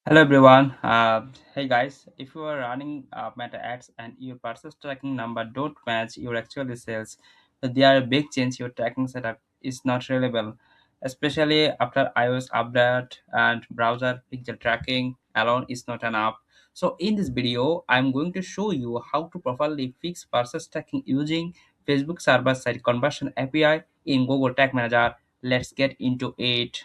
Hello everyone. Hey guys, if you are running meta ads and your purchase tracking number don't match your actual sales, there are a big change your tracking setup is not reliable, especially after iOS update and browser pixel tracking alone is not enough. So in this video, I'm going to show you how to properly fix purchase tracking using Facebook server-side conversion API in Google Tag Manager. Let's get into it.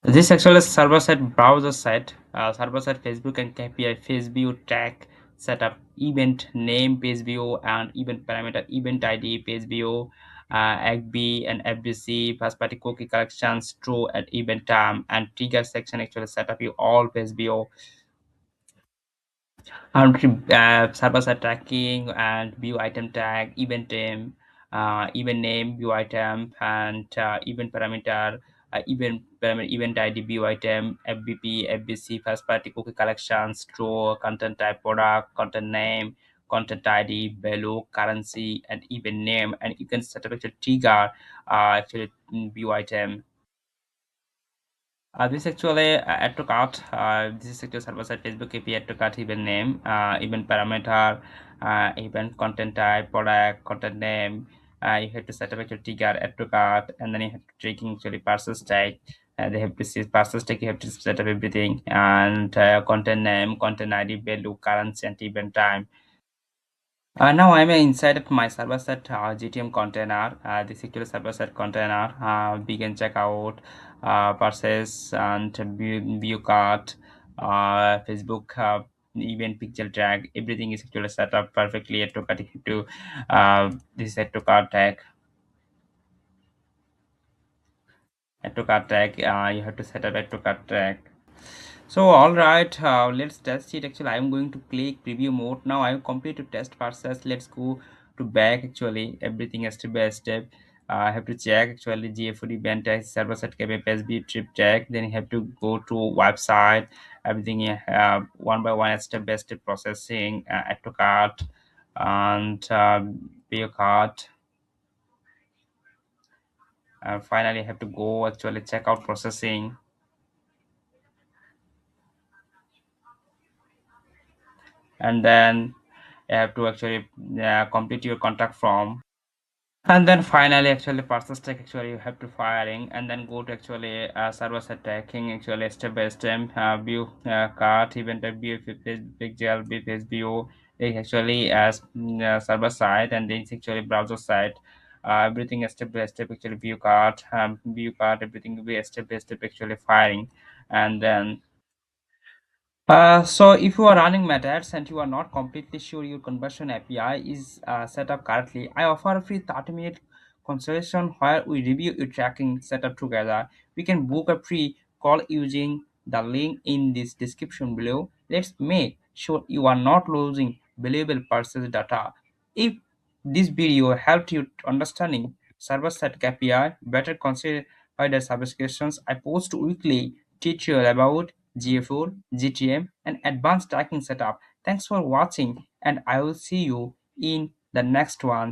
This actually is server-side browser site, server-side Facebook and KPI face view tag setup, event name page view and event parameter, event ID page view, AgB and FBC, first party cookie collections, true at event time, and trigger section actually setup you all page view and server-side tracking and view item tag, event name, view item, and event parameter, event ID, view item, FBP, FBC, first party cookie collections, true, content type, product, content name, content ID, value, currency, and event name, and you can set up a trigger, view item. This actually add to cart. This is actually server-side Facebook API add to cart event name, event parameter, event content type, product, content name. You have to set up actually trigger add to cart, and then you have to tracking actually parcel tag. They have to see parcel tag. You have to set up everything and content name, content ID, value, currency, and event time. Now I'm inside of my server-side GTM container. This actually server-side container. We can check out purchase and view cart, Facebook event pixel tag. Everything is actually set up perfectly. Add to cart to this add to cart tag. Add to cart tag. You have to set up add to cart tag. So all right, let's test it. Actually, I'm going to click preview mode. Now I've completed test process. Let's go to back. Actually, everything is step by step. I have to check actually GFOD band tag server side KPI PSB trip check. Then you have to go to website. Everything one by one step by step processing. Add to cart and pay cart. Finally, I have to go actually check out processing, and then you have to actually complete your contact form. And then finally actually process tech actually you have to firing and then go to actually server side tracking actually step by step view cart event view big gel view actually as server side, and then it's actually browser side. Everything is step by step actually view cart everything will be step by step actually firing. And then so if you are running methods and you are not completely sure your conversion API is set up correctly, I offer a free 30-minute consultation where we review your tracking setup together. We can book a free call using the link in this description below. Let's make sure you are not losing valuable purchase data. If this video helped you understanding server-side KPI, better consider the subscriptions I post weekly tutorial about GA4, GTM, and advanced tracking setup. Thanks for watching, and I will see you in the next one.